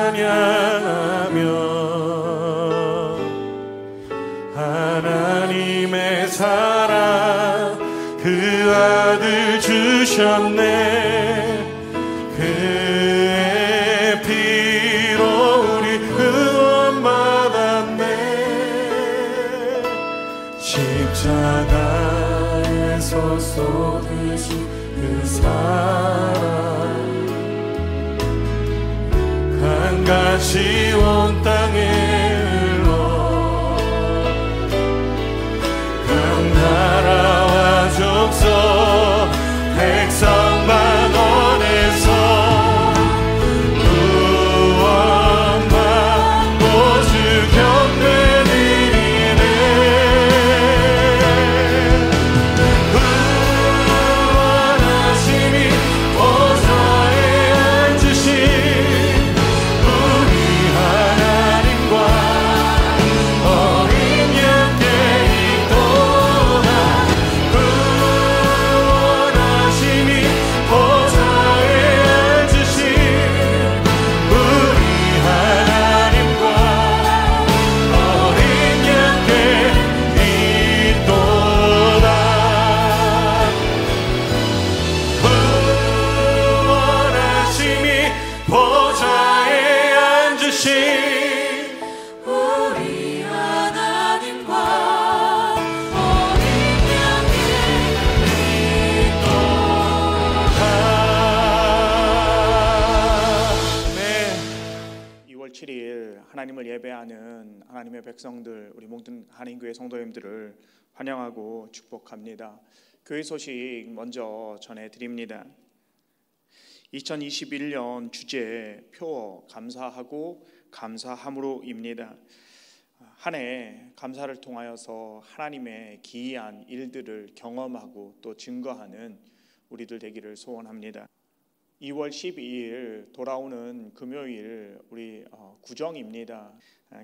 찬양하며 하나님의 사랑 그 아들 주셨네. 그의 피로 우리 구원 받았네. 십자가에서 쏟으신 그 사랑 강같이 온 땅에 흘러 각 나라와 족속 백성 만원에서 구원받고 주 경배드리네. 구원하심이 보좌에 앉으신 우리 하나님과 어린 양께 또한 구원하심이 보좌에 앉으신 우리 하나님과 어린 양께 있도다. 구원하심이 보좌에 앉으신 우리 하나님과 어린 양께 있도다. 네. 2월 7일 하나님을 예배하는 하나님의 백성들, 우리 모든 한인교회 성도님들을 환영하고 축복합니다. 교회 소식 먼저 전해드립니다. 2021년 주제 표어 감사하고 감사함으로입니다. 한 해 감사를 통하여서 하나님의 기이한 일들을 경험하고 또 증거하는 우리들 되기를 소원합니다. 2월 12일 돌아오는 금요일 우리 구정입니다.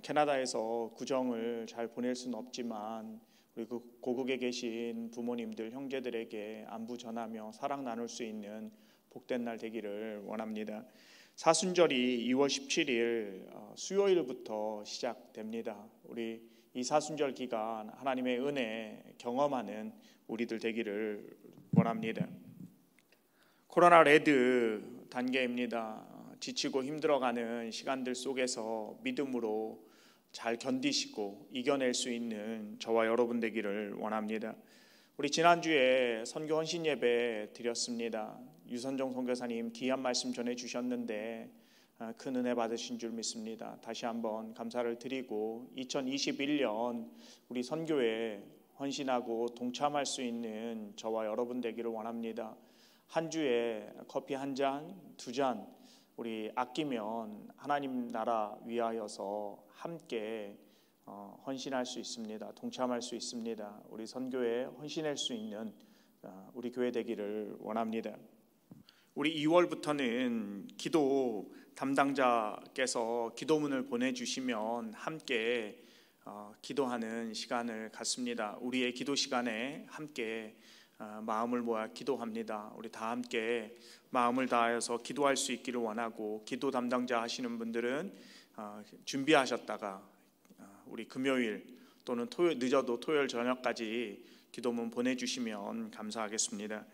캐나다에서 구정을 잘 보낼 수는 없지만 우리 그 고국에 계신 부모님들, 형제들에게 안부 전하며 사랑 나눌 수 있는 복된 날 되기를 원합니다. 사순절이 2월 17일 수요일부터 시작됩니다. 우리 이 사순절 기간 하나님의 은혜 경험하는 우리들 되기를 원합니다. 코로나 레드 단계입니다. 지치고 힘들어가는 시간들 속에서 믿음으로 잘 견디시고 이겨낼 수 있는 저와 여러분 되기를 원합니다. 우리 지난주에 선교 헌신 예배 드렸습니다. 유선정 선교사님 귀한 말씀 전해주셨는데 큰 은혜 받으신 줄 믿습니다. 다시 한번 감사를 드리고 2021년 우리 선교에 헌신하고 동참할 수 있는 저와 여러분 되기를 원합니다. 한 주에 커피 한 잔, 두 잔 우리 아끼면 하나님 나라 위하여서 함께 헌신할 수 있습니다. 동참할 수 있습니다. 우리 선교에 헌신할 수 있는 우리 교회 되기를 원합니다. 우리 2월부터는 기도 담당자께서 기도문을 보내주시면 함께 기도하는 시간을 갖습니다. 우리의 기도 시간에 함께 마음을 모아 기도합니다. 우리 다 함께 마음을 다하여서 기도할 수 있기를 원하고, 기도 담당자 하시는 분들은 준비하셨다가 우리 금요일 또는 토요일, 늦어도 토요일 저녁까지 기도문 보내주시면 감사하겠습니다.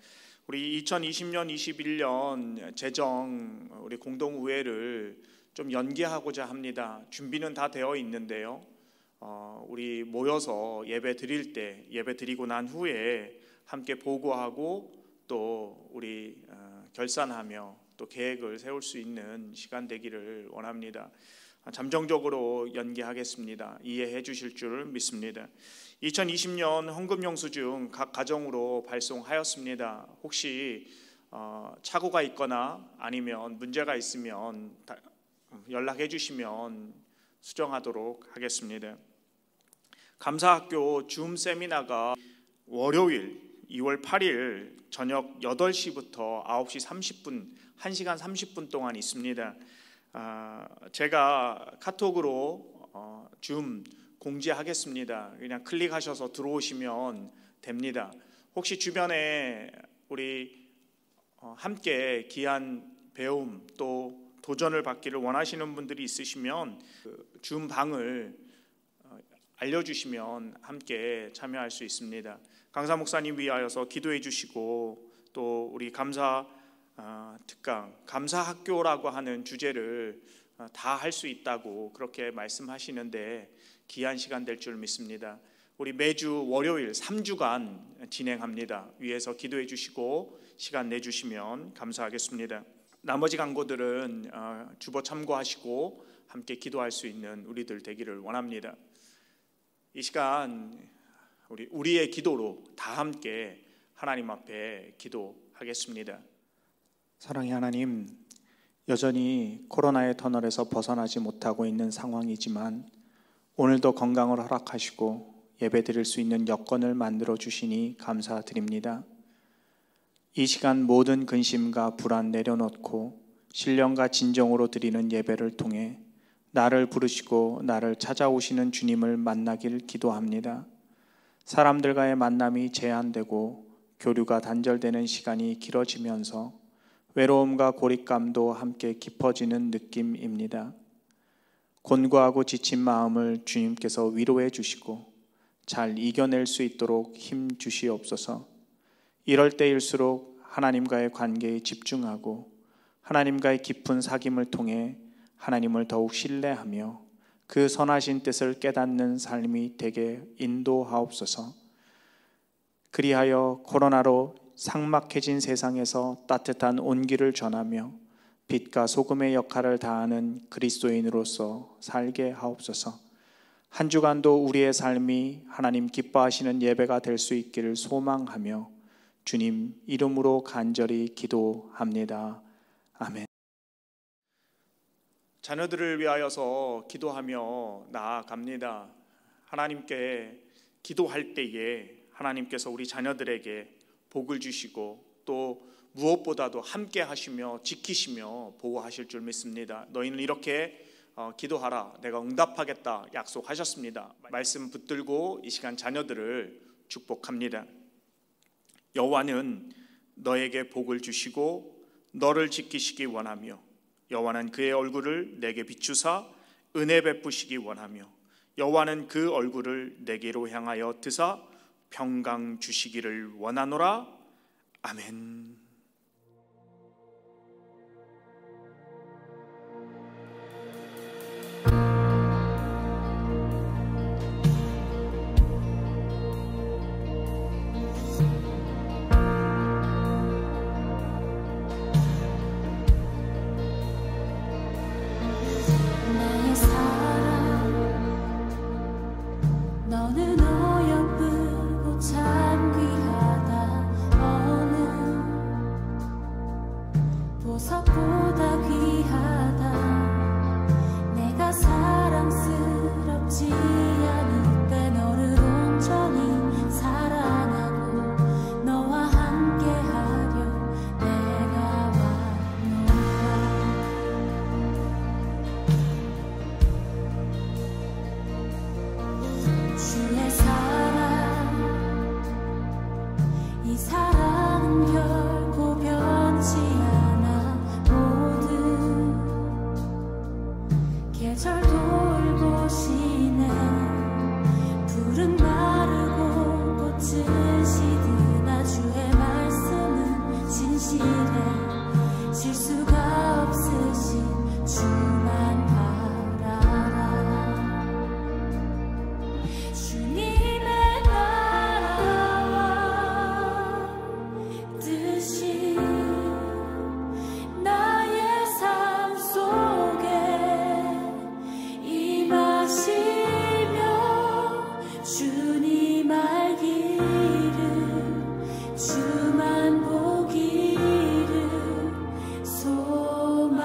우리 2020년 21년 재정 우리 공동의회를 좀 연기하고자 합니다. 준비는 다 되어 있는데요, 우리 모여서 예배 드릴 때, 예배 드리고 난 후에 함께 보고하고 또 우리 결산하며 또 계획을 세울 수 있는 시간 되기를 원합니다. 잠정적으로 연기하겠습니다. 이해해 주실 줄 믿습니다. 2020년 헌금 영수증 각 가정으로 발송하였습니다. 혹시 착오가 있거나 아니면 문제가 있으면 연락해 주시면 수정하도록 하겠습니다. 감사학교 줌 세미나가 월요일 2월 8일 저녁 8시부터 9시 30분 1시간 30분 동안 있습니다. 제가 카톡으로 줌 공지하겠습니다. 그냥 클릭하셔서 들어오시면 됩니다. 혹시 주변에 우리 함께 귀한 배움 또 도전을 받기를 원하시는 분들이 있으시면 줌 방을 알려주시면 함께 참여할 수 있습니다. 강사 목사님 위하여서 기도해 주시고, 또 우리 감사 특강, 감사학교라고 하는 주제를 다 할 수 있다고 그렇게 말씀하시는데 귀한 시간 될 줄 믿습니다. 우리 매주 월요일 3주간 진행합니다. 위에서 기도해 주시고 시간 내주시면 감사하겠습니다. 나머지 강고들은 주보 참고하시고 함께 기도할 수 있는 우리들 되기를 원합니다. 이 시간 우리의 기도로 다 함께 하나님 앞에 기도하겠습니다. 사랑의 하나님, 여전히 코로나의 터널에서 벗어나지 못하고 있는 상황이지만 오늘도 건강을 허락하시고 예배드릴 수 있는 여건을 만들어 주시니 감사드립니다. 이 시간 모든 근심과 불안 내려놓고 신령과 진정으로 드리는 예배를 통해 나를 부르시고 나를 찾아오시는 주님을 만나길 기도합니다. 사람들과의 만남이 제한되고 교류가 단절되는 시간이 길어지면서 외로움과 고립감도 함께 깊어지는 느낌입니다. 곤고하고 지친 마음을 주님께서 위로해 주시고 잘 이겨낼 수 있도록 힘 주시옵소서. 이럴 때일수록 하나님과의 관계에 집중하고 하나님과의 깊은 사귐을 통해 하나님을 더욱 신뢰하며 그 선하신 뜻을 깨닫는 삶이 되게 인도하옵소서. 그리하여 코로나로 삭막해진 세상에서 따뜻한 온기를 전하며 빛과 소금의 역할을 다하는 그리스도인으로서 살게 하옵소서. 한 주간도 우리의 삶이 하나님 기뻐하시는 예배가 될 수 있기를 소망하며 주님 이름으로 간절히 기도합니다. 아멘. 자녀들을 위하여서 기도하며 나아갑니다. 하나님께 기도할 때에 하나님께서 우리 자녀들에게 복을 주시고 또 무엇보다도 함께 하시며 지키시며 보호하실 줄 믿습니다. 너희는 이렇게 기도하라, 내가 응답하겠다 약속하셨습니다. 말씀 붙들고 이 시간 자녀들을 축복합니다. 여호와는 너에게 복을 주시고 너를 지키시기 원하며 여호와는 그의 얼굴을 내게 비추사 은혜 베푸시기 원하며 여호와는 그 얼굴을 내게로 향하여 드사 평강 주시기를 원하노라. 아멘. 주만 보기를 소망해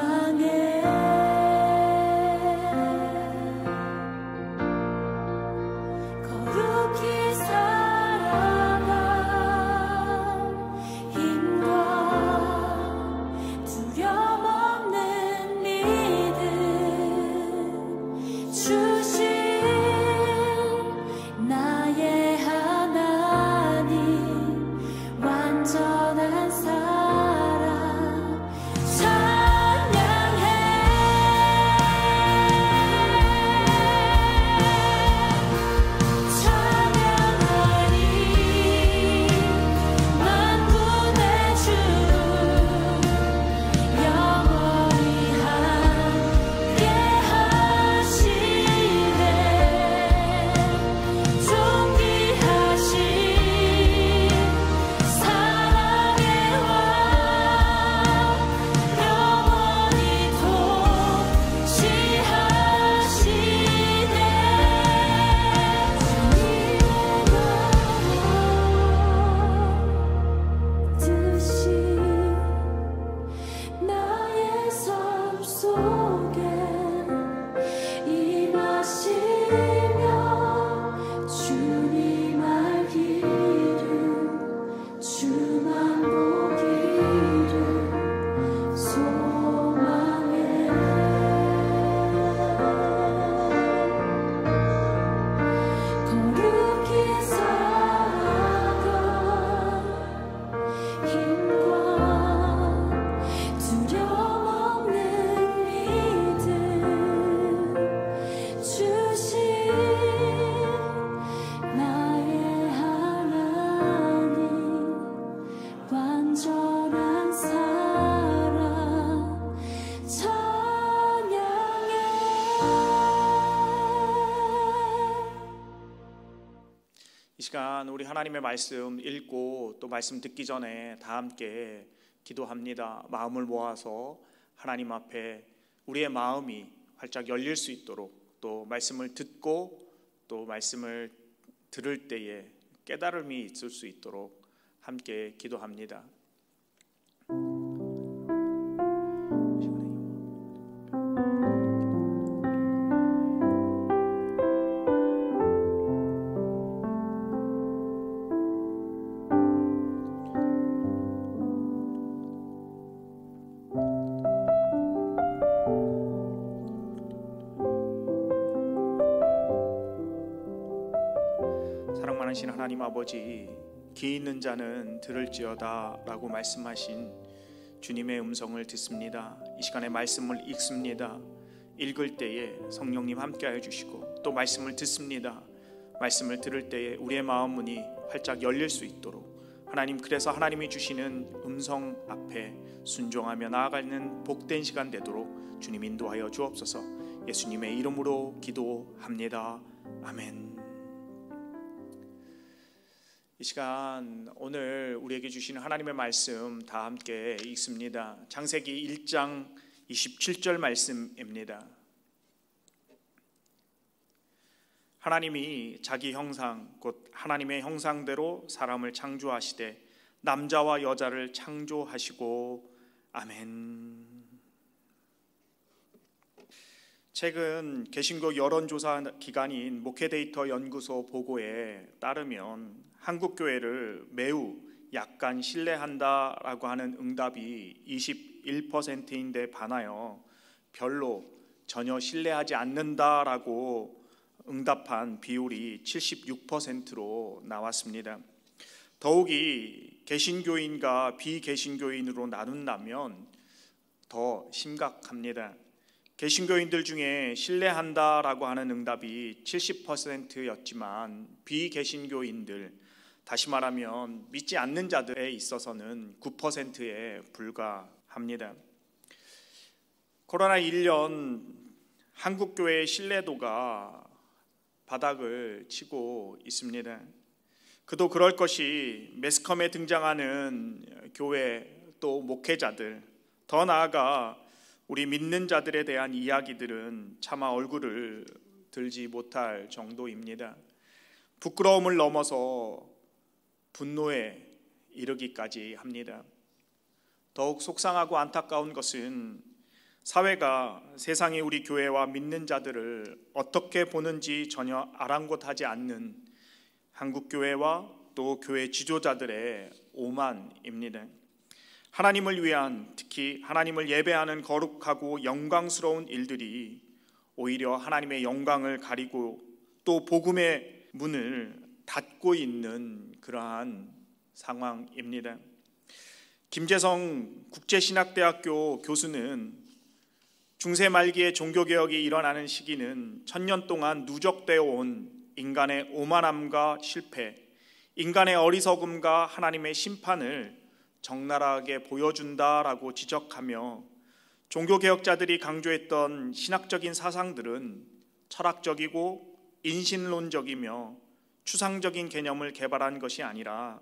시간 우리 하나님의 말씀 읽고 또 말씀 듣기 전에 다 함께 기도합니다. 마음을 모아서 하나님 앞에 우리의 마음이 활짝 열릴 수 있도록, 또 말씀을 듣고 또 말씀을 들을 때에 깨달음이 있을 수 있도록 함께 기도합니다. 사랑 많으신 하나님 아버지, 귀 있는 자는 들을지어다 라고 말씀하신 주님의 음성을 듣습니다. 이 시간에 말씀을 읽습니다. 읽을 때에 성령님 함께하여 주시고, 또 말씀을 듣습니다. 말씀을 들을 때에 우리의 마음 문이 활짝 열릴 수 있도록 하나님, 그래서 하나님이 주시는 음성 앞에 순종하며 나아가는 복된 시간 되도록 주님 인도하여 주옵소서. 예수님의 이름으로 기도합니다. 아멘. 이 시간 오늘 우리에게 주시는 하나님의 말씀 다 함께 읽습니다. 창세기 1장 27절 말씀입니다. 하나님이 자기 형상 곧 하나님의 형상대로 사람을 창조하시되 남자와 여자를 창조하시고. 아멘. 최근 개신교 여론조사 기관인 목회데이터 연구소 보고에 따르면 한국교회를 매우 약간 신뢰한다라고 하는 응답이 21%인데 반하여 별로 전혀 신뢰하지 않는다라고 응답한 비율이 76%로 나왔습니다. 더욱이 개신교인과 비개신교인으로 나눈다면 더 심각합니다. 개신교인들 중에 신뢰한다라고 하는 응답이 70%였지만 비개신교인들, 다시 말하면 믿지 않는 자들에 있어서는 9%에 불과합니다. 코로나 1년 한국교회의 신뢰도가 바닥을 치고 있습니다. 그도 그럴 것이 매스컴에 등장하는 교회 또 목회자들, 더 나아가 우리 믿는 자들에 대한 이야기들은 차마 얼굴을 들지 못할 정도입니다. 부끄러움을 넘어서 분노에 이르기까지 합니다. 더욱 속상하고 안타까운 것은 사회가 세상이 우리 교회와 믿는 자들을 어떻게 보는지 전혀 아랑곳하지 않는 한국교회와 또 교회 지도자들의 오만입니다. 하나님을 위한, 특히 하나님을 예배하는 거룩하고 영광스러운 일들이 오히려 하나님의 영광을 가리고 또 복음의 문을 닫고 있는 그러한 상황입니다. 김재성 국제신학대학교 교수는 중세 말기에 종교개혁이 일어나는 시기는 1000년 동안 누적되어 온 인간의 오만함과 실패, 인간의 어리석음과 하나님의 심판을 적나라하게 보여준다라고 지적하며, 종교개혁자들이 강조했던 신학적인 사상들은 철학적이고 인신론적이며 추상적인 개념을 개발한 것이 아니라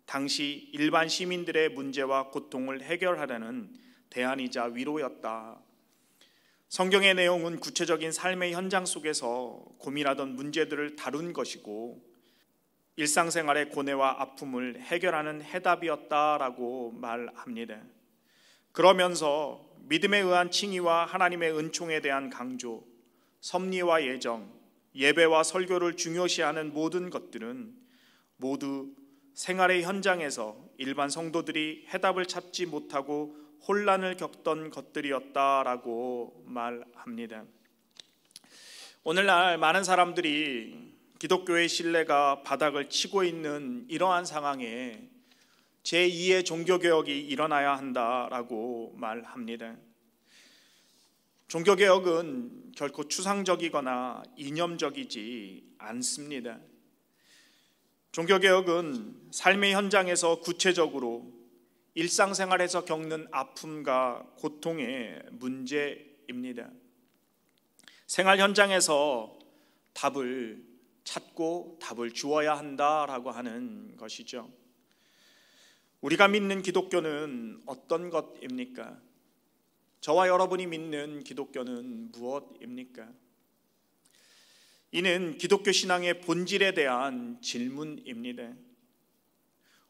당시 일반 시민들의 문제와 고통을 해결하려는 대안이자 위로였다. 성경의 내용은 구체적인 삶의 현장 속에서 고민하던 문제들을 다룬 것이고 일상생활의 고뇌와 아픔을 해결하는 해답이었다라고 말합니다. 그러면서 믿음에 의한 칭의와 하나님의 은총에 대한 강조, 섭리와 예정, 예배와 설교를 중요시하는 모든 것들은 모두 생활의 현장에서 일반 성도들이 해답을 찾지 못하고 혼란을 겪던 것들이었다라고 말합니다. 오늘날 많은 사람들이 기독교의 신뢰가 바닥을 치고 있는 이러한 상황에 제2의 종교개혁이 일어나야 한다라고 말합니다. 종교개혁은 결코 추상적이거나 이념적이지 않습니다. 종교개혁은 삶의 현장에서 구체적으로 일상생활에서 겪는 아픔과 고통의 문제입니다. 생활 현장에서 답을 찾고 답을 주어야 한다라고 하는 것이죠. 우리가 믿는 기독교는 어떤 것입니까? 저와 여러분이 믿는 기독교는 무엇입니까? 이는 기독교 신앙의 본질에 대한 질문입니다.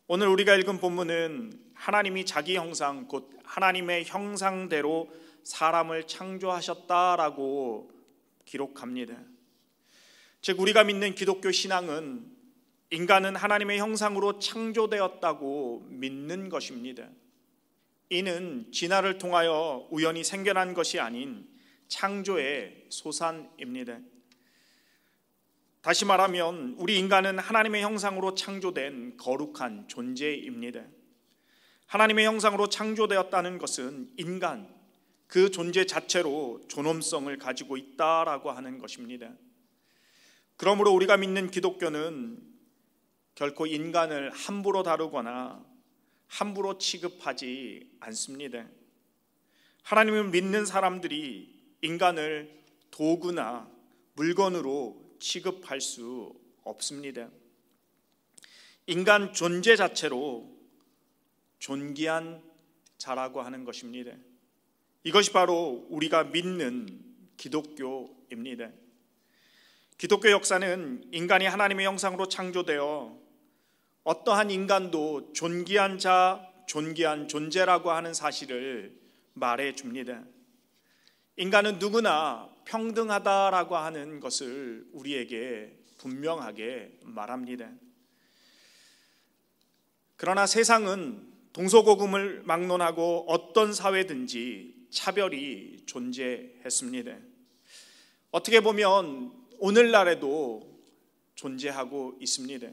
오늘 우리가 읽은 본문은 하나님이 자기 형상, 곧 하나님의 형상대로 사람을 창조하셨다라고 기록합니다. 즉 우리가 믿는 기독교 신앙은 인간은 하나님의 형상으로 창조되었다고 믿는 것입니다. 이는 진화를 통하여 우연히 생겨난 것이 아닌 창조의 소산입니다. 다시 말하면 우리 인간은 하나님의 형상으로 창조된 거룩한 존재입니다. 하나님의 형상으로 창조되었다는 것은 인간, 그 존재 자체로 존엄성을 가지고 있다라고 하는 것입니다. 그러므로 우리가 믿는 기독교는 결코 인간을 함부로 다루거나 함부로 취급하지 않습니다. 하나님을 믿는 사람들이 인간을 도구나 물건으로 취급할 수 없습니다. 인간 존재 자체로 존귀한 자라고 하는 것입니다. 이것이 바로 우리가 믿는 기독교입니다. 기독교 역사는 인간이 하나님의 형상으로 창조되어 어떠한 인간도 존귀한 자, 존귀한 존재라고 하는 사실을 말해줍니다. 인간은 누구나 평등하다라고 하는 것을 우리에게 분명하게 말합니다. 그러나 세상은 동서고금을 막론하고 어떤 사회든지 차별이 존재했습니다. 어떻게 보면 오늘날에도 존재하고 있습니다.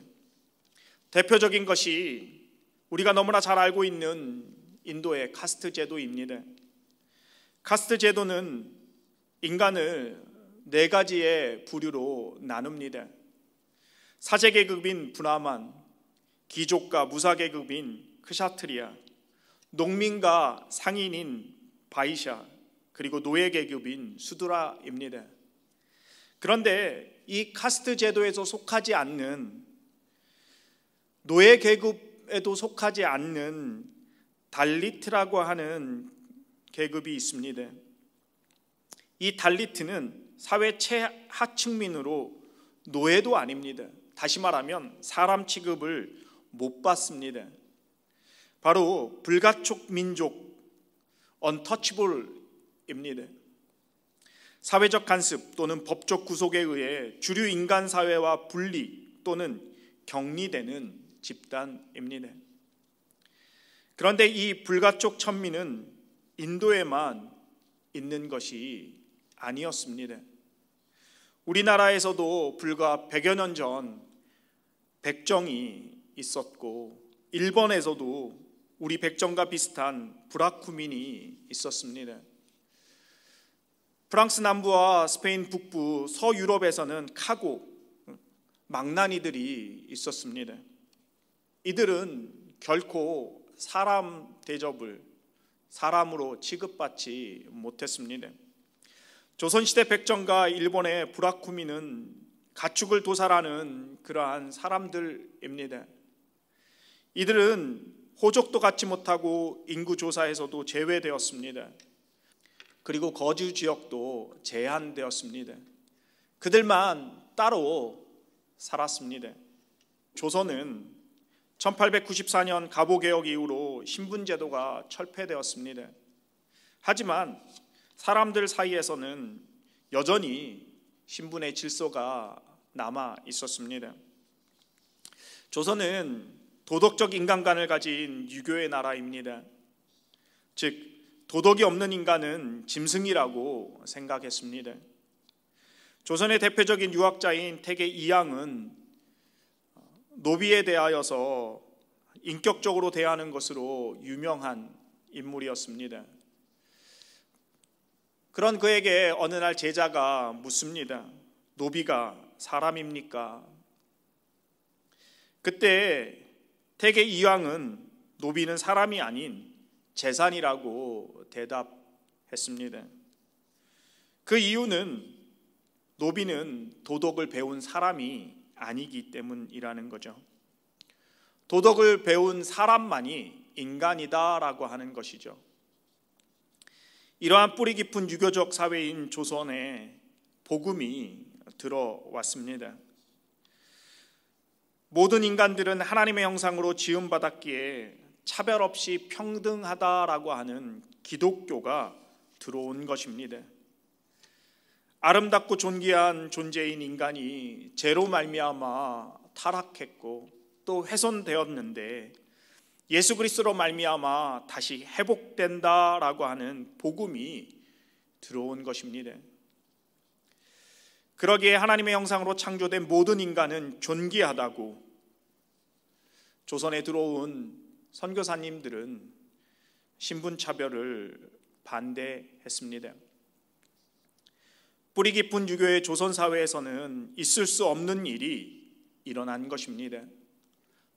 대표적인 것이 우리가 너무나 잘 알고 있는 인도의 카스트 제도입니다. 카스트 제도는 인간을 4가지의 부류로 나눕니다. 사제계급인 브라만, 귀족과 무사계급인 크샤트리아, 농민과 상인인 바이샤, 그리고 노예계급인 수드라입니다. 그런데 이 카스트 제도에서 속하지 않는, 노예계급에도 속하지 않는 달리트라고 하는 계급이 있습니다. 이 달리트는 사회 최하층민으로 노예도 아닙니다. 다시 말하면 사람 취급을 못 받습니다. 바로 불가촉 민족, untouchable입니다. 사회적 간섭 또는 법적 구속에 의해 주류 인간 사회와 분리 또는 격리되는 집단입니다. 그런데 이 불가촉 천민은 인도에만 있는 것이 아니었습니다. 우리나라에서도 불과 100여 년 전 백정이 있었고, 일본에서도 우리 백정과 비슷한 브라쿠민이 있었습니다. 프랑스 남부와 스페인 북부, 서유럽에서는 카고, 망나니들이 있었습니다. 이들은 결코 사람 대접을 사람으로 취급받지 못했습니다. 조선시대 백정과 일본의 브라쿠민은 가축을 도살하는 그러한 사람들입니다. 이들은 호적도 갖지 못하고 인구조사에서도 제외되었습니다. 그리고 거주 지역도 제한되었습니다. 그들만 따로 살았습니다. 조선은 1894년 갑오개혁 이후로 신분제도가 철폐되었습니다. 하지만 사람들 사이에서는 여전히 신분의 질서가 남아 있었습니다. 조선은 도덕적 인간관을 가진 유교의 나라입니다. 즉 도덕이 없는 인간은 짐승이라고 생각했습니다. 조선의 대표적인 유학자인 태계 이항은 노비에 대하여서 인격적으로 대하는 것으로 유명한 인물이었습니다. 그런 그에게 어느 날 제자가 묻습니다. 노비가 사람입니까? 그때 태계 이항은 노비는 사람이 아닌 재산이라고 대답했습니다. 그 이유는 노비는 도덕을 배운 사람이 아니기 때문이라는 거죠. 도덕을 배운 사람만이 인간이다라고 하는 것이죠. 이러한 뿌리 깊은 유교적 사회인 조선에 복음이 들어왔습니다. 모든 인간들은 하나님의 형상으로 지음받았기에 차별 없이 평등하다라고 하는 기독교가 들어온 것입니다. 아름답고 존귀한 존재인 인간이 죄로 말미암아 타락했고 또 훼손되었는데 예수 그리스도로 말미암아 다시 회복된다라고 하는 복음이 들어온 것입니다. 그러기에 하나님의 형상으로 창조된 모든 인간은 존귀하다고 조선에 들어온 선교사님들은 신분차별을 반대했습니다. 뿌리 깊은 유교의 조선 사회에서는 있을 수 없는 일이 일어난 것입니다.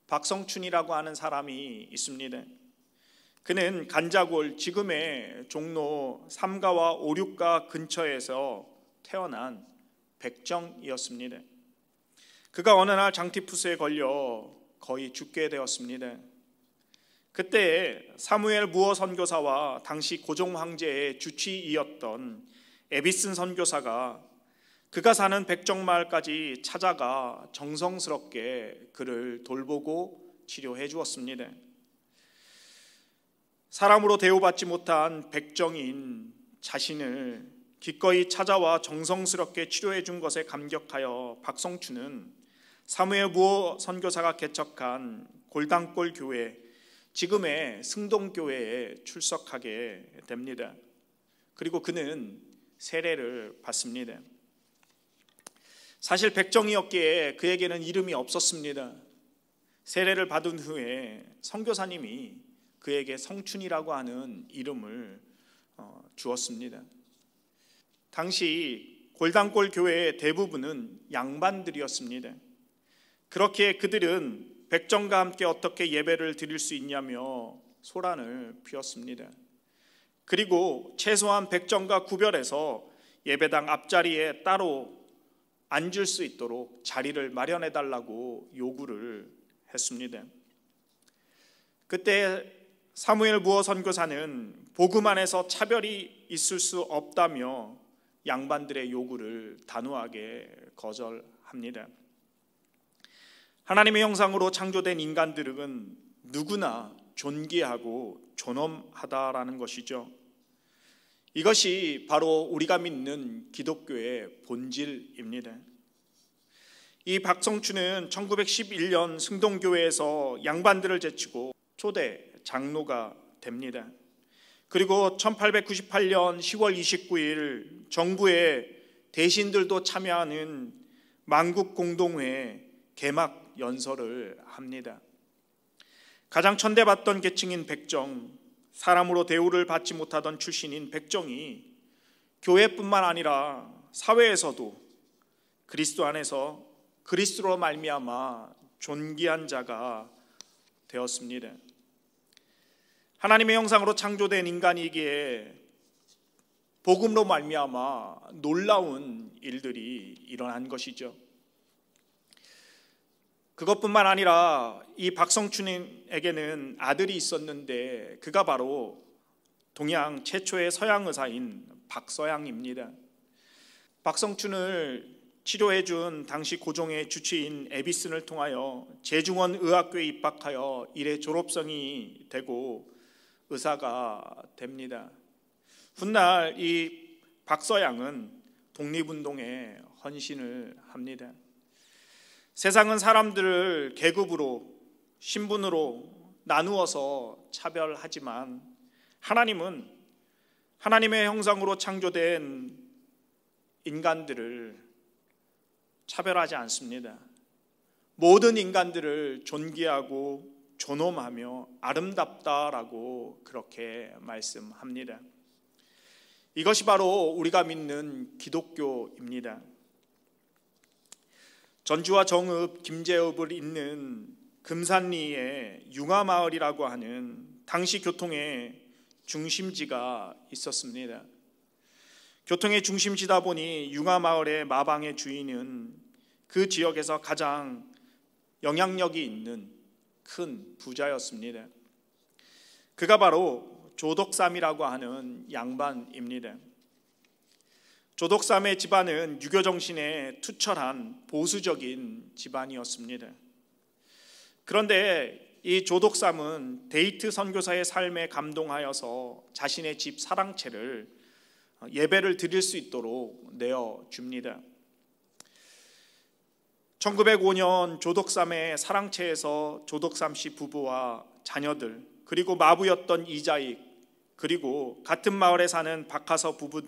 박성춘이라고 하는 사람이 있습니다. 그는 간자골, 지금의 종로 3가와 5, 6가 근처에서 태어난 백정이었습니다. 그가 어느 날 장티푸스에 걸려 거의 죽게 되었습니다. 그때 사무엘 무어 선교사와 당시 고종 황제의 주치의였던 에비슨 선교사가 그가 사는 백정마을까지 찾아가 정성스럽게 그를 돌보고 치료해 주었습니다. 사람으로 대우받지 못한 백정인 자신을 기꺼이 찾아와 정성스럽게 치료해 준 것에 감격하여 박성춘은 사무엘 무어 선교사가 개척한 골당골 교회, 지금의 승동교회에 출석하게 됩니다. 그리고 그는 세례를 받습니다. 사실 백정이었기에 그에게는 이름이 없었습니다. 세례를 받은 후에 선교사님이 그에게 성춘이라고 하는 이름을 주었습니다. 당시 골당골 교회의 대부분은 양반들이었습니다. 그렇기에 그들은 백정과 함께 어떻게 예배를 드릴 수 있냐며 소란을 피웠습니다. 그리고 최소한 백정과 구별해서 예배당 앞자리에 따로 앉을 수 있도록 자리를 마련해 달라고 요구를 했습니다. 그때 사무엘 무어 선교사는 복음 안에서 차별이 있을 수 없다며 양반들의 요구를 단호하게 거절합니다. 하나님의 형상으로 창조된 인간들은 누구나 존귀하고 존엄하다라는 것이죠. 이것이 바로 우리가 믿는 기독교의 본질입니다. 이 박성춘은 1911년 승동교회에서 양반들을 제치고 초대 장로가 됩니다. 그리고 1898년 10월 29일 정부의 대신들도 참여하는 만국공동회 개막 연설을 합니다. 가장 천대받던 계층인 백정, 사람으로 대우를 받지 못하던 출신인 백정이 교회뿐만 아니라 사회에서도 그리스도 안에서 그리스도로 말미암아 존귀한 자가 되었습니다. 하나님의 형상으로 창조된 인간이기에 복음으로 말미암아 놀라운 일들이 일어난 것이죠. 그것뿐만 아니라 이 박성춘에게는 아들이 있었는데 그가 바로 동양 최초의 서양 의사인 박서양입니다. 박성춘을 치료해 준 당시 고종의 주치인 에비슨을 통하여 제중원 의학교에 입학하여 이래 졸업생이 되고 의사가 됩니다. 훗날 이 박서양은 독립운동에 헌신을 합니다. 세상은 사람들을 계급으로, 신분으로 나누어서 차별하지만 하나님은 하나님의 형상으로 창조된 인간들을 차별하지 않습니다. 모든 인간들을 존귀하고 존엄하며 아름답다라고 그렇게 말씀합니다. 이것이 바로 우리가 믿는 기독교입니다. 전주와 정읍, 김제읍을 잇는 금산리에 융화마을이라고 하는 당시 교통의 중심지가 있었습니다. 교통의 중심지다 보니 융화마을의 마방의 주인은 그 지역에서 가장 영향력이 있는 큰 부자였습니다. 그가 바로 조덕삼이라고 하는 양반입니다. 조덕삼의 집안은 유교 정신에 투철한 보수적인 집안이었습니다. 그런데 이 조덕삼은 데이트 선교사의 삶에 감동하여서 자신의 집 사랑채를 예배를 드릴 수 있도록 내어줍니다. 1905년 조덕삼의 사랑채에서 조덕삼 씨 부부와 자녀들, 그리고 마부였던 이자익, 그리고 같은 마을에 사는 박하서 부부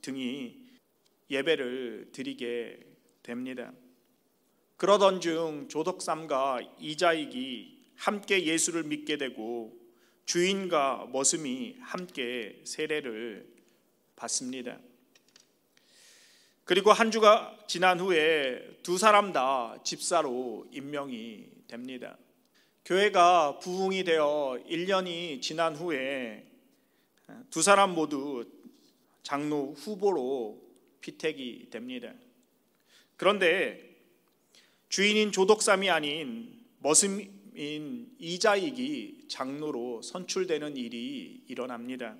등이 예배를 드리게 됩니다. 그러던 중 조덕삼과 이자익이 함께 예수를 믿게 되고 주인과 머슴이 함께 세례를 받습니다. 그리고 한 주가 지난 후에 두 사람 다 집사로 임명이 됩니다. 교회가 부흥이 되어 1년이 지난 후에 두 사람 모두 장로 후보로 피택이 됩니다. 그런데 주인인 조덕삼이 아닌 머슴인 이자익이 장로로 선출되는 일이 일어납니다.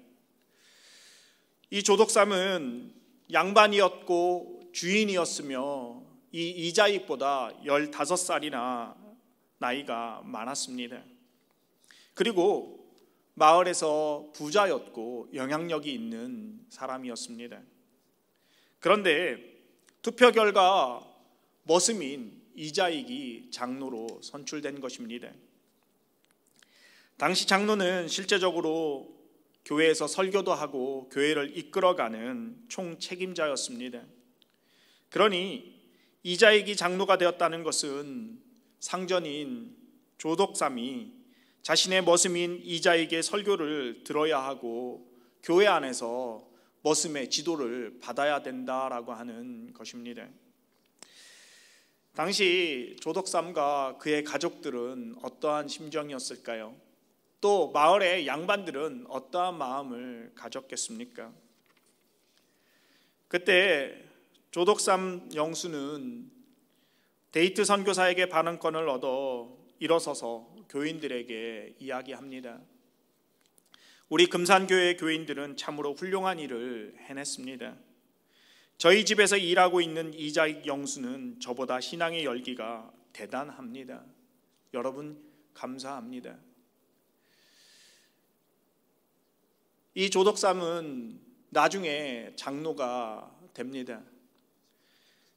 이 조덕삼은 양반이었고 주인이었으며 이 이자익보다 15살이나 나이가 많았습니다. 그리고 마을에서 부자였고 영향력이 있는 사람이었습니다. 그런데 투표 결과 머슴인 이자익이 장로로 선출된 것입니다. 당시 장로는 실제적으로 교회에서 설교도 하고 교회를 이끌어가는 총책임자였습니다. 그러니 이자익이 장로가 되었다는 것은 상전인 조덕삼이 자신의 머슴인 이자익의 설교를 들어야 하고 교회 안에서 머슴의 지도를 받아야 된다라고 하는 것입니다. 당시 조덕삼과 그의 가족들은 어떠한 심정이었을까요? 또 마을의 양반들은 어떠한 마음을 가졌겠습니까? 그때 조덕삼 영수는 데이트 선교사에게 반응권을 얻어 일어서서 교인들에게 이야기합니다. 우리 금산교회 교인들은 참으로 훌륭한 일을 해냈습니다. 저희 집에서 일하고 있는 이자익 영수는 저보다 신앙의 열기가 대단합니다. 여러분 감사합니다. 이 조덕삼은 나중에 장로가 됩니다.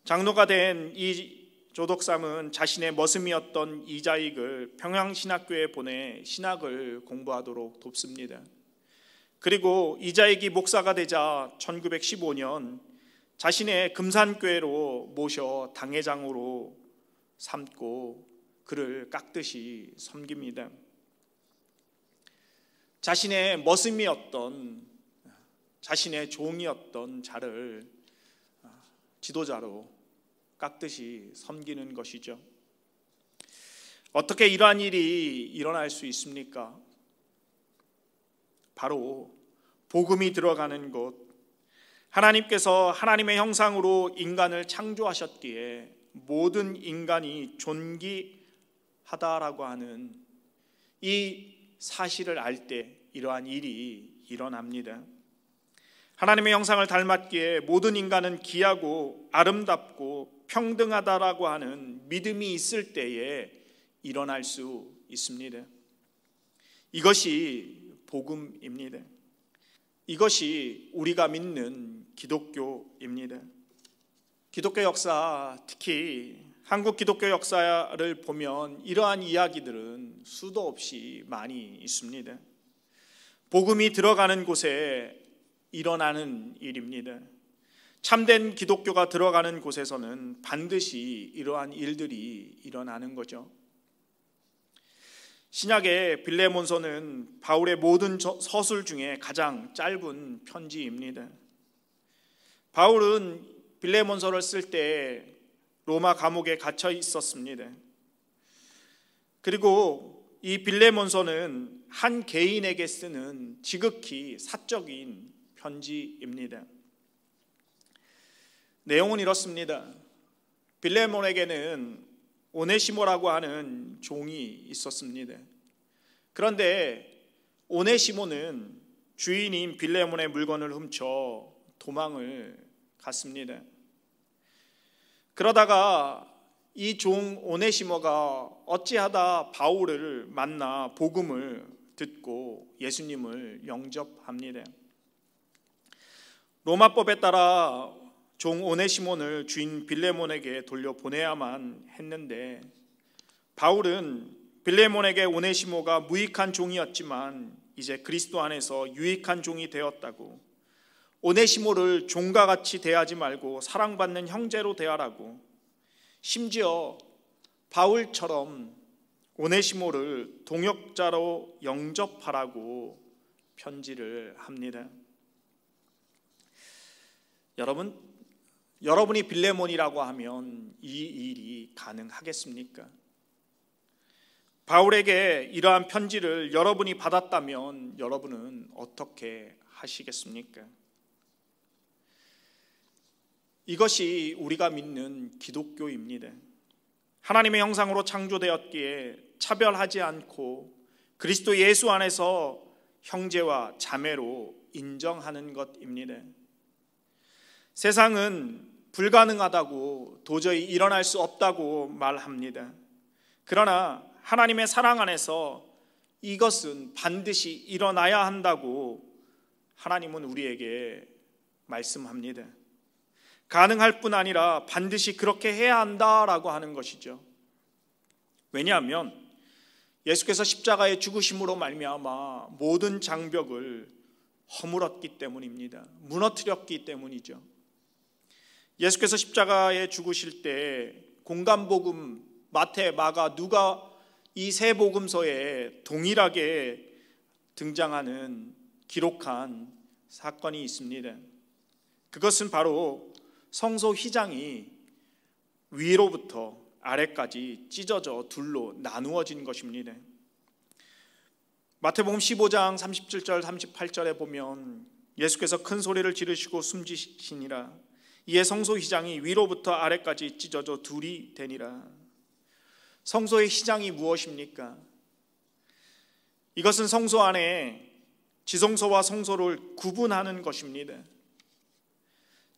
장로가 된 이 조덕삼은 자신의 머슴이었던 이자익을 평양신학교에 보내 신학을 공부하도록 돕습니다. 그리고 이자익이 목사가 되자 1915년 자신의 금산교회로 모셔 당회장으로 삼고 그를 깎듯이 섬깁니다. 자신의 머슴이었던, 자신의 종이었던 자를 지도자로 깎듯이 섬기는 것이죠. 어떻게 이러한 일이 일어날 수 있습니까? 바로 복음이 들어가는 곳, 하나님께서 하나님의 형상으로 인간을 창조하셨기에 모든 인간이 존귀하다라고 하는 이 사실을 알 때 이러한 일이 일어납니다. 하나님의 형상을 닮았기에 모든 인간은 귀하고 아름답고 평등하다라고 하는 믿음이 있을 때에 일어날 수 있습니다. 이것이 복음입니다. 이것이 우리가 믿는 기독교입니다. 기독교 역사, 특히 한국 기독교 역사를 보면 이러한 이야기들은 수도 없이 많이 있습니다. 복음이 들어가는 곳에 일어나는 일입니다. 참된 기독교가 들어가는 곳에서는 반드시 이러한 일들이 일어나는 거죠. 신약의 빌레몬서는 바울의 모든 서술 중에 가장 짧은 편지입니다. 바울은 빌레몬서를 쓸 때 로마 감옥에 갇혀 있었습니다. 그리고 이 빌레몬서는 한 개인에게 쓰는 지극히 사적인 편지입니다. 내용은 이렇습니다. 빌레몬에게는 오네시모라고 하는 종이 있었습니다. 그런데 오네시모는 주인인 빌레몬의 물건을 훔쳐 도망을 갔습니다. 그러다가 이 종 오네시모가 어찌하다 바울을 만나 복음을 듣고 예수님을 영접합니다. 로마법에 따라 종 오네시모를 주인 빌레몬에게 돌려보내야만 했는데 바울은 빌레몬에게 오네시모가 무익한 종이었지만 이제 그리스도 안에서 유익한 종이 되었다고, 오네시모를 종과 같이 대하지 말고 사랑받는 형제로 대하라고, 심지어 바울처럼 오네시모를 동역자로 영접하라고 편지를 합니다. 여러분이 빌레몬이라고 하면 이 일이 가능하겠습니까? 바울에게 이러한 편지를 여러분이 받았다면 여러분은 어떻게 하시겠습니까? 이것이 우리가 믿는 기독교입니다. 하나님의 형상으로 창조되었기에 차별하지 않고 그리스도 예수 안에서 형제와 자매로 인정하는 것입니다. 세상은 불가능하다고, 도저히 일어날 수 없다고 말합니다. 그러나 하나님의 사랑 안에서 이것은 반드시 일어나야 한다고 하나님은 우리에게 말씀합니다. 가능할 뿐 아니라 반드시 그렇게 해야 한다라고 하는 것이죠. 왜냐하면 예수께서 십자가의 죽으심으로 말미암아 모든 장벽을 허물었기 때문입니다. 무너뜨렸기 때문이죠. 예수께서 십자가에 죽으실 때 공간복음 마태, 마가, 누가 이 세 복음서에 동일하게 등장하는 기록한 사건이 있습니다. 그것은 바로 성소 휘장이 위로부터 아래까지 찢어져 둘로 나누어진 것입니다. 마태복음 15장 37절 38절에 보면 예수께서 큰 소리를 지르시고 숨지시니라. 이에 성소 휘장이 위로부터 아래까지 찢어져 둘이 되니라. 성소의 휘장이 무엇입니까? 이것은 성소 안에 지성소와 성소를 구분하는 것입니다.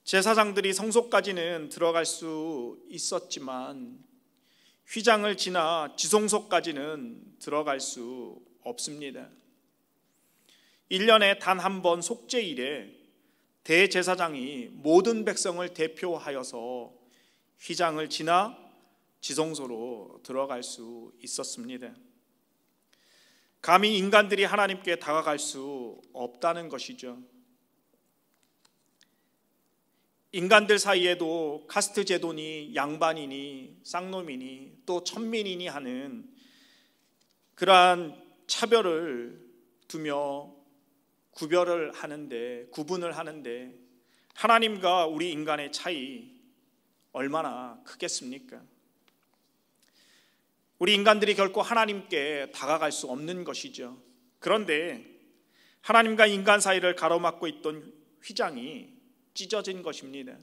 제사장들이 성소까지는 들어갈 수 있었지만 휘장을 지나 지성소까지는 들어갈 수 없습니다. 1년에 단 한 번 속죄일에 대제사장이 모든 백성을 대표하여서 휘장을 지나 지성소로 들어갈 수 있었습니다. 감히 인간들이 하나님께 다가갈 수 없다는 것이죠. 인간들 사이에도 카스트 제도니 양반이니 쌍놈이니 또 천민이니 하는 그러한 차별을 두며 구분을 하는데 하나님과 우리 인간의 차이 얼마나 크겠습니까? 우리 인간들이 결코 하나님께 다가갈 수 없는 것이죠. 그런데 하나님과 인간 사이를 가로막고 있던 휘장이 찢어진 것입니다.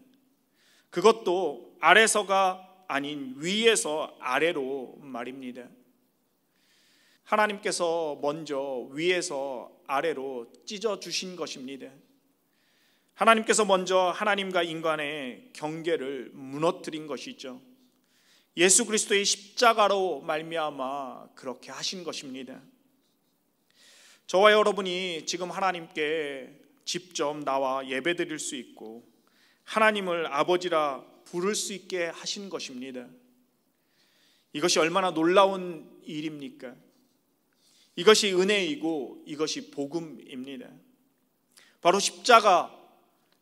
그것도 아래서가 아닌 위에서 아래로 말입니다. 하나님께서 먼저 위에서 아래로 찢어주신 것입니다. 하나님께서 먼저 하나님과 인간의 경계를 무너뜨린 것이죠. 예수 그리스도의 십자가로 말미암아 그렇게 하신 것입니다. 저와 여러분이 지금 하나님께 직접 나와 예배드릴 수 있고 하나님을 아버지라 부를 수 있게 하신 것입니다. 이것이 얼마나 놀라운 일입니까? 이것이 은혜이고 이것이 복음입니다. 바로 십자가,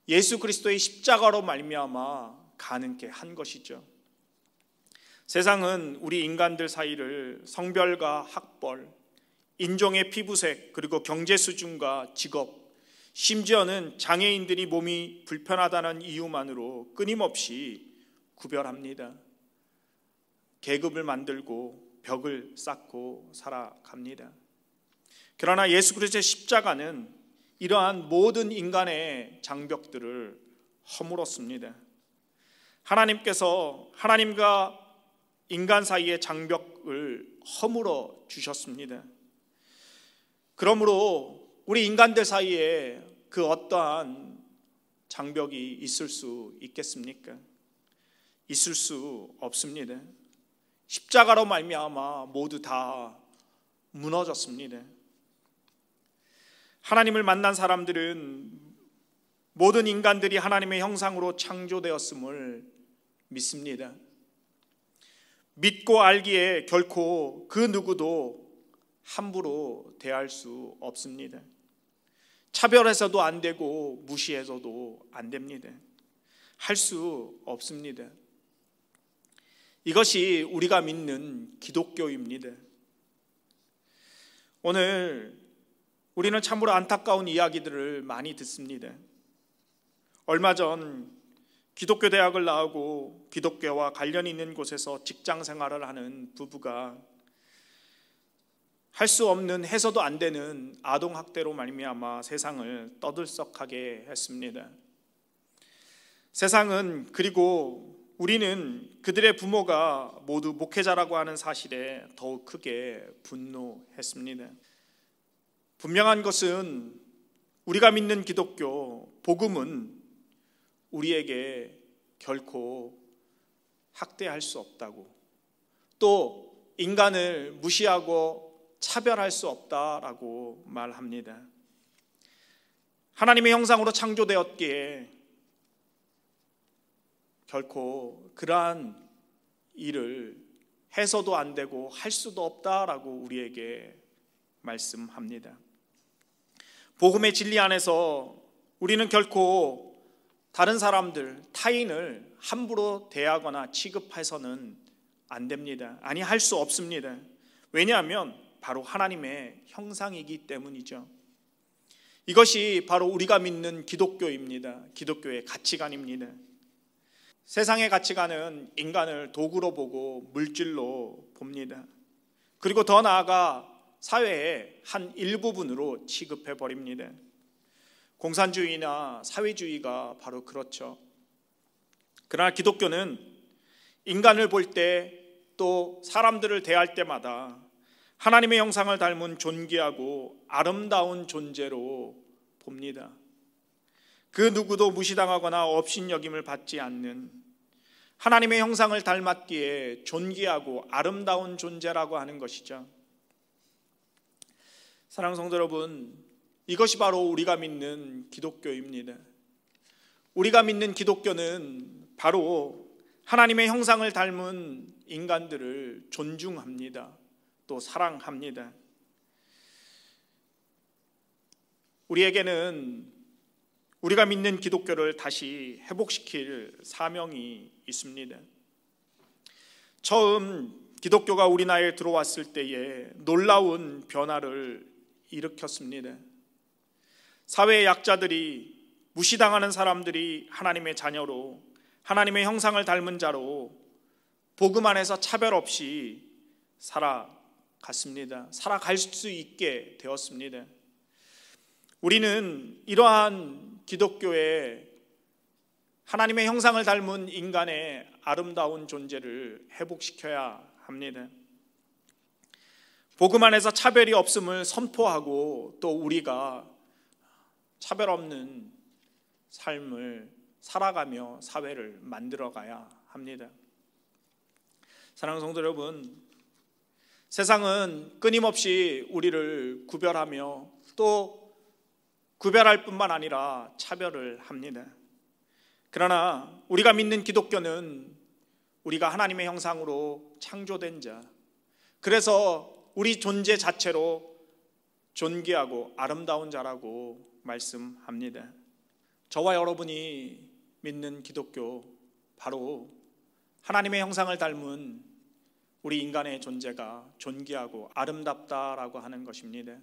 예수 그리스도의 십자가로 말미암아 가능케 한 것이죠. 세상은 우리 인간들 사이를 성별과 학벌, 인종의 피부색, 그리고 경제 수준과 직업, 심지어는 장애인들이 몸이 불편하다는 이유만으로 끊임없이 구별합니다. 계급을 만들고 벽을 쌓고 살아갑니다. 그러나 예수 그리스도의 십자가는 이러한 모든 인간의 장벽들을 허물었습니다. 하나님께서 하나님과 인간 사이의 장벽을 허물어 주셨습니다. 그러므로 우리 인간들 사이에 그 어떠한 장벽이 있을 수 있겠습니까? 있을 수 없습니다. 십자가로 말미암아 모두 다 무너졌습니다. 하나님을 만난 사람들은 모든 인간들이 하나님의 형상으로 창조되었음을 믿습니다. 믿고 알기에 결코 그 누구도 함부로 대할 수 없습니다. 차별해서도 안 되고 무시해서도 안 됩니다. 할 수 없습니다. 이것이 우리가 믿는 기독교입니다. 오늘 우리는 참으로 안타까운 이야기들을 많이 듣습니다. 얼마 전 기독교 대학을 나오고 기독교와 관련 있는 곳에서 직장 생활을 하는 부부가 할 수 없는, 해서도 안 되는 아동학대로 말미암아 세상을 떠들썩하게 했습니다. 세상은, 그리고 우리는 그들의 부모가 모두 목회자라고 하는 사실에 더욱 크게 분노했습니다. 분명한 것은 우리가 믿는 기독교, 복음은 우리에게 결코 학대할 수 없다고, 또 인간을 무시하고 차별할 수 없다라고 말합니다. 하나님의 형상으로 창조되었기에 결코 그러한 일을 해서도 안 되고 할 수도 없다라고 우리에게 말씀합니다. 복음의 진리 안에서 우리는 결코 다른 사람들, 타인을 함부로 대하거나 취급해서는 안 됩니다. 아니, 할 수 없습니다. 왜냐하면 바로 하나님의 형상이기 때문이죠. 이것이 바로 우리가 믿는 기독교입니다. 기독교의 가치관입니다. 세상의 가치관은 인간을 도구로 보고 물질로 봅니다. 그리고 더 나아가 사회의 한 일부분으로 취급해 버립니다. 공산주의나 사회주의가 바로 그렇죠. 그러나 기독교는 인간을 볼 때, 또 사람들을 대할 때마다 하나님의 형상을 닮은 존귀하고 아름다운 존재로 봅니다. 그 누구도 무시당하거나 업신여김을 받지 않는, 하나님의 형상을 닮았기에 존귀하고 아름다운 존재라고 하는 것이죠. 사랑하는 성도 여러분, 이것이 바로 우리가 믿는 기독교입니다. 우리가 믿는 기독교는 바로 하나님의 형상을 닮은 인간들을 존중합니다. 또 사랑합니다. 우리에게는 우리가 믿는 기독교를 다시 회복시킬 사명이 있습니다. 처음 기독교가 우리나라에 들어왔을 때에 놀라운 변화를 일으켰습니다. 사회의 약자들이, 무시당하는 사람들이 하나님의 자녀로, 하나님의 형상을 닮은 자로 복음 안에서 차별 없이 살아갔습니다. 살아갈 수 있게 되었습니다. 우리는 이러한 기독교의 하나님의 형상을 닮은 인간의 아름다운 존재를 회복시켜야 합니다. 복음 안에서 차별이 없음을 선포하고, 또 우리가 차별 없는 삶을 살아가며 사회를 만들어가야 합니다. 사랑하는 성도 여러분, 세상은 끊임없이 우리를 구별하며 또 구별할 뿐만 아니라 차별을 합니다. 그러나 우리가 믿는 기독교는 우리가 하나님의 형상으로 창조된 자, 그래서 우리 존재 자체로 존귀하고 아름다운 자라고 말씀합니다. 저와 여러분이 믿는 기독교, 바로 하나님의 형상을 닮은 우리 인간의 존재가 존귀하고 아름답다라고 하는 것입니다.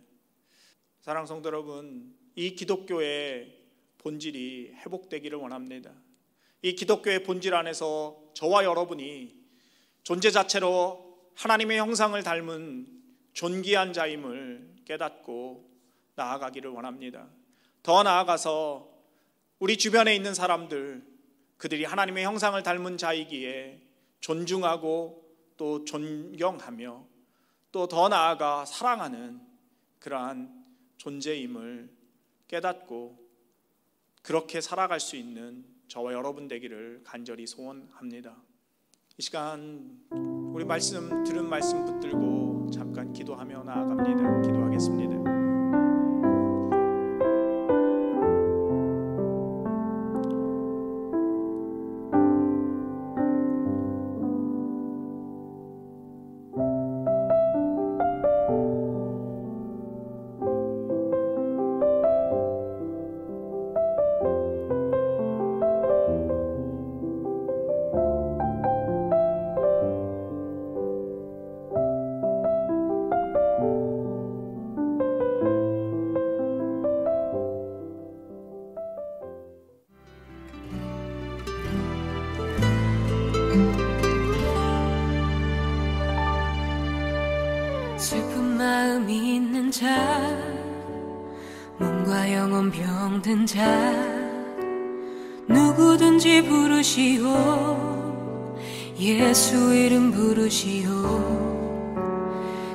사랑하는 성도 여러분, 이 기독교의 본질이 회복되기를 원합니다. 이 기독교의 본질 안에서 저와 여러분이 존재 자체로 하나님의 형상을 닮은 존귀한 자임을 깨닫고 나아가기를 원합니다. 더 나아가서 우리 주변에 있는 사람들, 그들이 하나님의 형상을 닮은 자이기에 존중하고 또 존경하며 또 더 나아가 사랑하는 그러한 존재임을 깨닫고 그렇게 살아갈 수 있는 저와 여러분 되기를 간절히 소원합니다. 이 시간 우리 들은 말씀 붙들고 잠깐 기도하며 나아갑니다. 기도하겠습니다. 슬픈 마음이 있는 자, 몸과 영혼 병든 자, 누구든지 부르시오. 예수 이름 부르시오.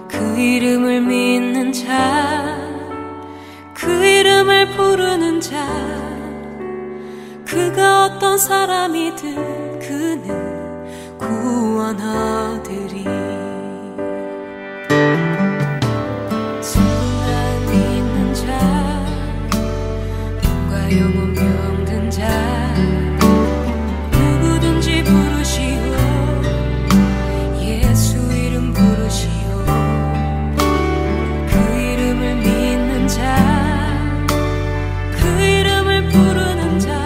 그 이름을 믿는 자, 그 이름을 부르는 자, 그가 어떤 사람이든 그는 구원하리리. 영혼 병든 자, 누구든지 부르시오. 예수 이름 부르시오. 그 이름을 믿는 자, 그 이름을 부르는 자,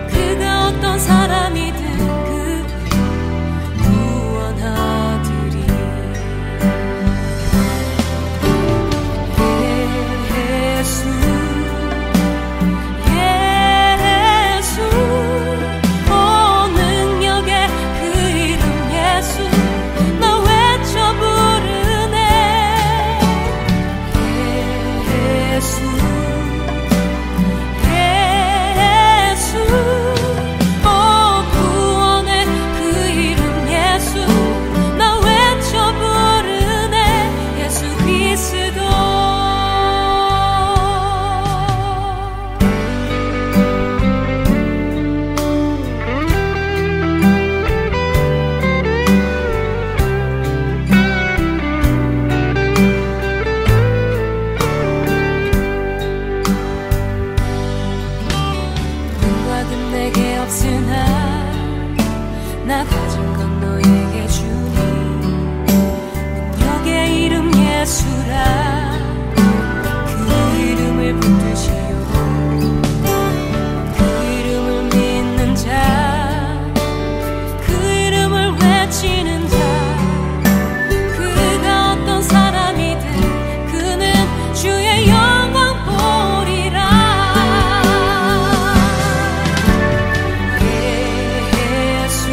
그가 어떤 사람이든 그 구원하리리. 나 가진 건 너에게 주니 능력의 이름 예수라. 그 이름을 붙드시오. 그 이름을 믿는 자, 그 이름을 외치는 자, 그가 어떤 사람이든 그는 주의 영광 보리라. 예수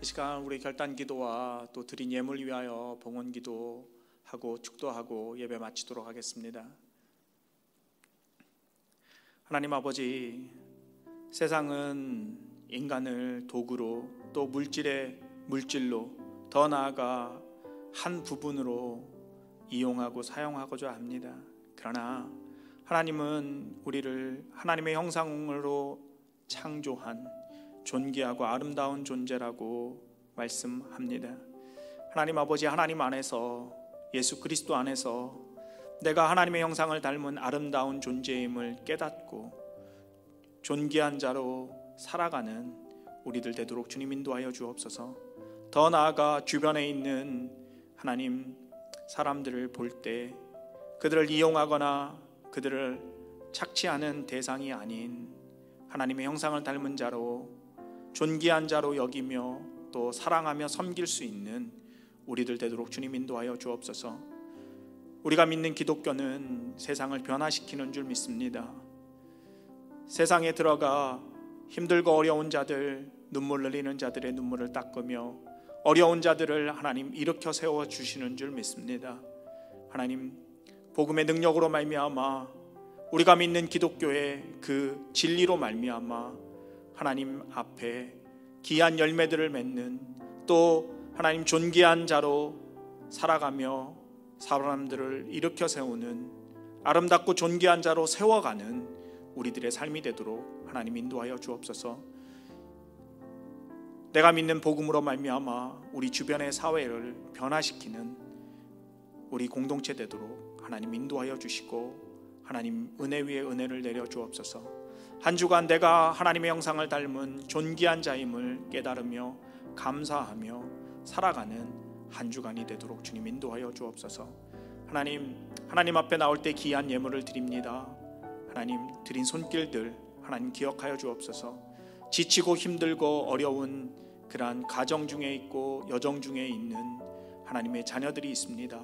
이 시간 우리 결단 기도와 또 드린 예물 위하여 봉헌 기도하고 축도하고 예배 마치도록 하겠습니다. 하나님 아버지, 세상은 인간을 도구로 또 물질로 더 나아가 한 부분으로 이용하고 사용하고자 합니다. 그러나 하나님은 우리를 하나님의 형상으로 창조한 존귀하고 아름다운 존재라고 말씀합니다. 하나님 아버지, 하나님 안에서, 예수 그리스도 안에서 내가 하나님의 형상을 닮은 아름다운 존재임을 깨닫고 존귀한 자로 살아가는 우리들 되도록 주님 인도하여 주옵소서. 더 나아가 주변에 있는 하나님 사람들을 볼 때 그들을 이용하거나 그들을 착취하는 대상이 아닌 하나님의 형상을 닮은 자로, 존귀한 자로 여기며 또 사랑하며 섬길 수 있는 우리들 되도록 주님 인도하여 주옵소서. 우리가 믿는 기독교는 세상을 변화시키는 줄 믿습니다. 세상에 들어가 힘들고 어려운 자들, 눈물 흘리는 자들의 눈물을 닦으며 어려운 자들을 하나님 일으켜 세워 주시는 줄 믿습니다. 하나님, 복음의 능력으로 말미암아 우리가 믿는 기독교의 그 진리로 말미암아 하나님 앞에 귀한 열매들을 맺는, 또 하나님 존귀한 자로 살아가며 사람들을 일으켜 세우는, 아름답고 존귀한 자로 세워가는 우리들의 삶이 되도록 하나님 인도하여 주옵소서. 내가 믿는 복음으로 말미암아 우리 주변의 사회를 변화시키는 우리 공동체 되도록 하나님 인도하여 주시고 하나님 은혜 위에 은혜를 내려 주옵소서. 한 주간 내가 하나님의 형상을 닮은 존귀한 자임을 깨달으며 감사하며 살아가는 한 주간이 되도록 주님 인도하여 주옵소서. 하나님 앞에 나올 때 귀한 예물을 드립니다. 하나님, 드린 손길들 하나님 기억하여 주옵소서. 지치고 힘들고 어려운 그러한 가정 중에 있고 여정 중에 있는 하나님의 자녀들이 있습니다.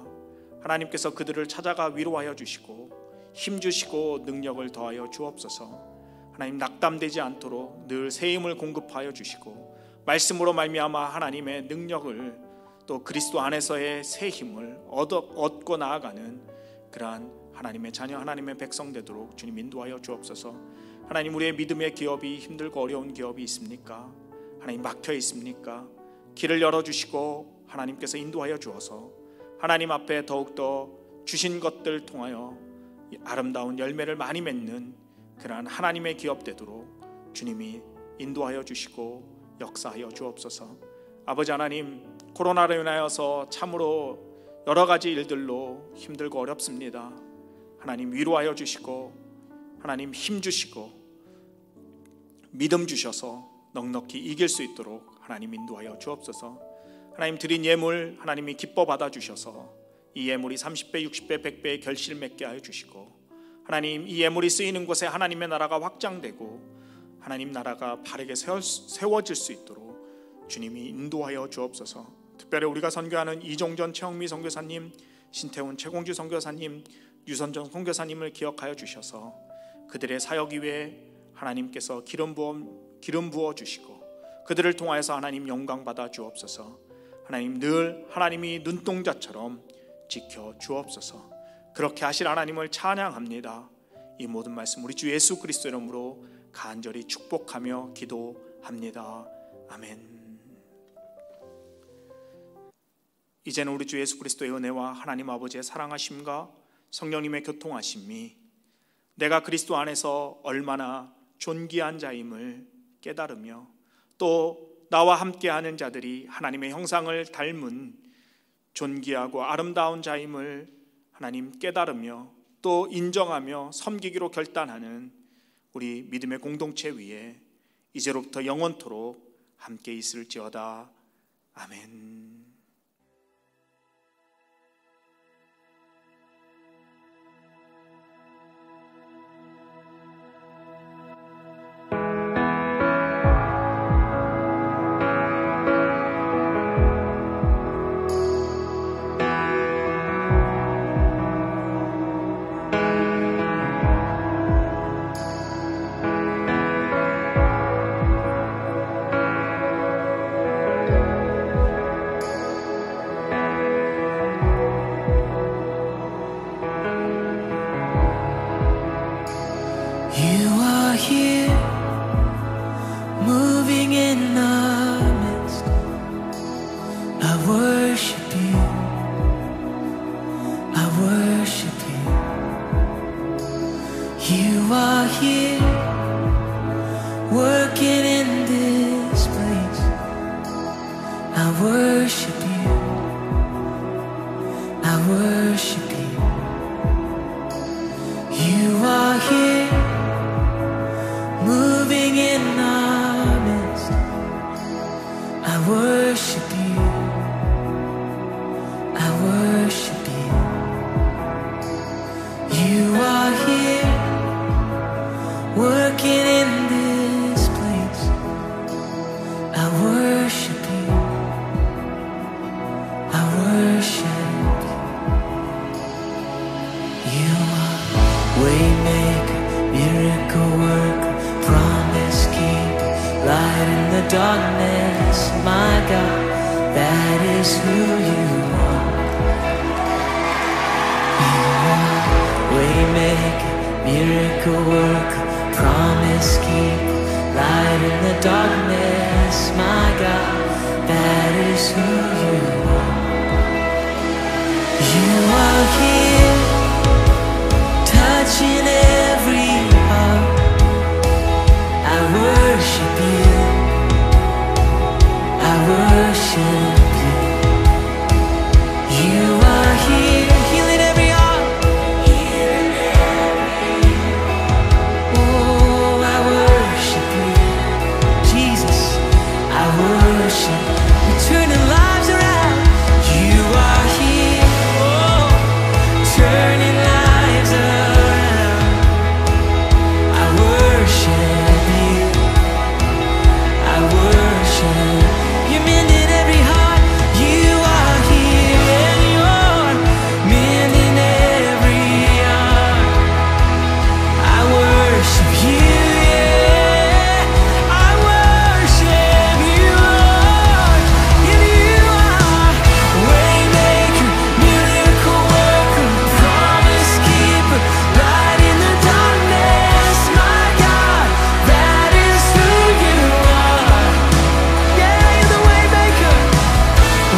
하나님께서 그들을 찾아가 위로하여 주시고 힘주시고 능력을 더하여 주옵소서. 하나님, 낙담되지 않도록 늘 새 힘을 공급하여 주시고 말씀으로 말미암아 하나님의 능력을 또 그리스도 안에서의 새 힘을 얻고 나아가는 그러한 하나님의 자녀, 하나님의 백성 되도록 주님 인도하여 주옵소서. 하나님, 우리의 믿음의 기업이 힘들고 어려운 기업이 있습니까? 하나님, 막혀 있습니까? 길을 열어주시고 하나님께서 인도하여 주어서 하나님 앞에 더욱더 주신 것들 통하여 아름다운 열매를 많이 맺는 그러한 하나님의 기업 되도록 주님이 인도하여 주시고 역사하여 주옵소서. 아버지 하나님, 코로나로 인하여서 참으로 여러 가지 일들로 힘들고 어렵습니다. 하나님, 위로하여 주시고 하나님 힘 주시고 믿음 주셔서 넉넉히 이길 수 있도록 하나님 인도하여 주옵소서. 하나님, 드린 예물 하나님이 기뻐 받아 주셔서 이 예물이 30배, 60배, 100배의 결실 맺게 하여 주시고 하나님, 이 예물이 쓰이는 곳에 하나님의 나라가 확장되고 하나님 나라가 바르게 세워질 수 있도록 주님이 인도하여 주옵소서. 특별히 우리가 선교하는 이종전 최영미 선교사님, 신태훈 최공주 선교사님, 유선정 선교사님을 기억하여 주셔서 그들의 사역 위에 하나님께서 기름 부어 주시고 그들을 통하여서 하나님 영광 받아 주옵소서. 하나님, 늘 하나님이 눈동자처럼 지켜 주옵소서. 그렇게 하실 하나님을 찬양합니다. 이 모든 말씀 우리 주 예수 그리스도 이름으로 간절히 축복하며 기도합니다. 아멘. 이제는 우리 주 예수 그리스도의 은혜와 하나님 아버지의 사랑하심과 성령님의 교통하심이 내가 그리스도 안에서 얼마나 존귀한 자임을 깨달으며 또 나와 함께하는 자들이 하나님의 형상을 닮은 존귀하고 아름다운 자임을 하나님 깨달으며 또 인정하며 섬기기로 결단하는 우리 믿음의 공동체 위에 이제로부터 영원토록 함께 있을지어다. 아멘. You are here, moving in our midst. I worship you, I worship you. You are here, working in this place. I worship you, I worship you. You are here, moving in our midst. I worship you, I worship you. You are here, working in this place. I worship you, I worship you. You are waymaker, miracle worker, promise keeper, light in the darkness. My God, that is who you are. You are waymaker, miracle worker, promise keeper, light in the darkness. My God, that is who you are. You are here, touching every heart. I worship you, I worship you. You are here, healing every heart. Oh, I worship you, Jesus, I worship. You're turning lives around. You are here, oh, turning lives around. I worship you, I worship. You're mending every heart. You are here, and you're mending every heart. I worship you, yeah. I worship you, Lord. And you are waymaker, miracle worker, promise keeper, light in the darkness. My God, that is who you are. Yeah, you're the waymaker,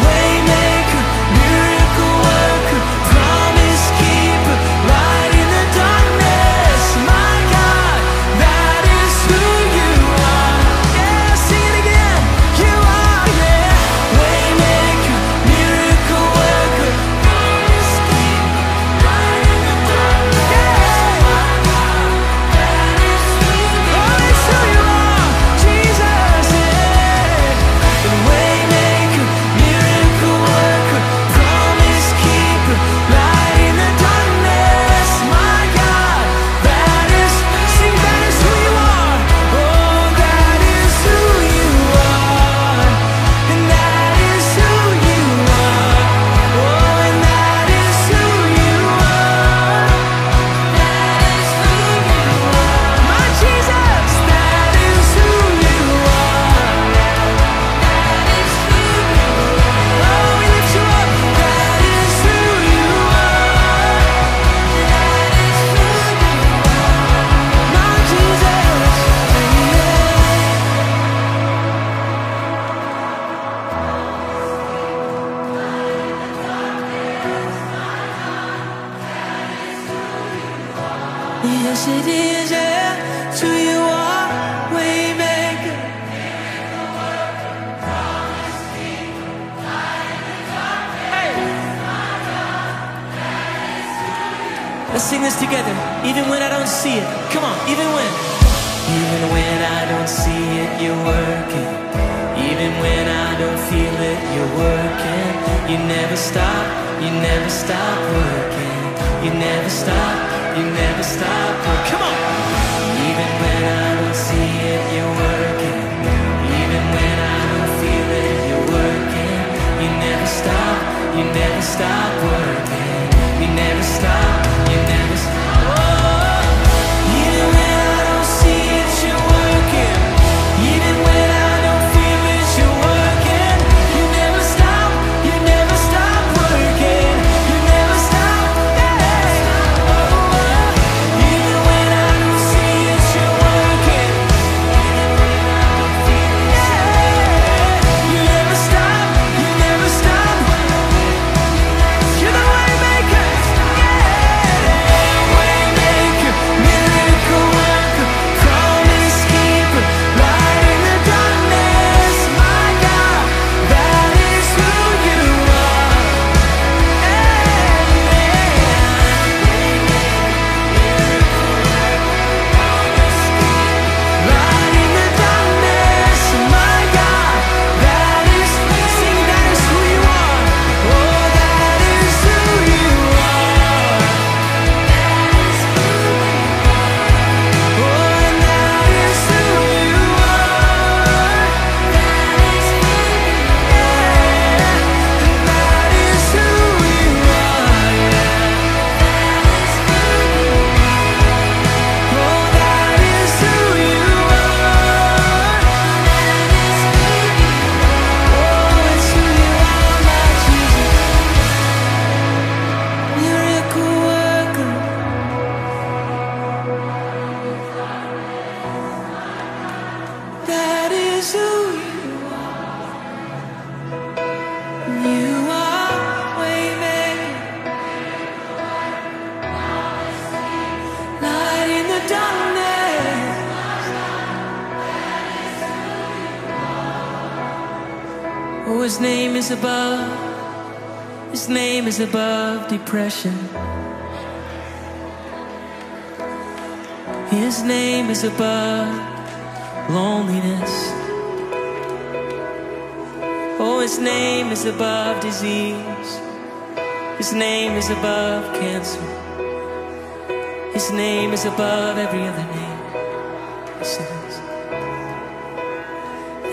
waymaker, miracle worker, promise keeper, light in the darkness. My God, that is who you are. Yeah, sing it again. You are, yeah, waymaker, miracle worker, promise keeper, light in the darkness. Yeah, my God, that is who you are. Oh, it's who you are, Jesus. Yeah, waymaker, miracle worker, promise keeper, light in the darkness. My God, that is, sing, that is who you are. Oh, that is who you are. And that is who you are. Oh, and that is who you are. That is who you are. My Jesus, that is who you are. That is who you are. Oh, we lift you up. That is who you are. That is who you are. My Jesus, yes it is, yeah. It's who you are, waymaker. Let's sing this together. Even when I don't see it. Come on, even when I don't see it, you're working. Even when I don't feel it, you're working. You never stop, you never stop working. You never stop, you never stop working. Come on. Even when I don't see it, you're working. Even when I don't feel it, you're working. You never stop, you never stop working. You never stop, you never stop. Oh, even when I don't see it, you're working. Even when I don't feel it, you're working. His name is above. His name is above depression. His name is above loneliness. Oh, His name is above disease. His name is above cancer. His name is above every other name. Listen to this.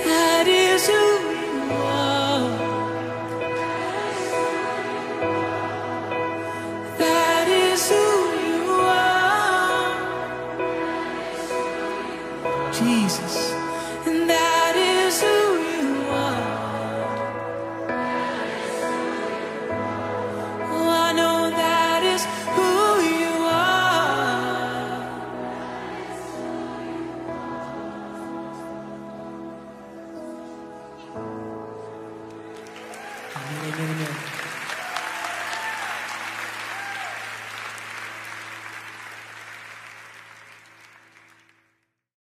That is who you are. That is who you are, Jesus. And that is who you are. Oh, I know that is who you are. Amen, amen, amen.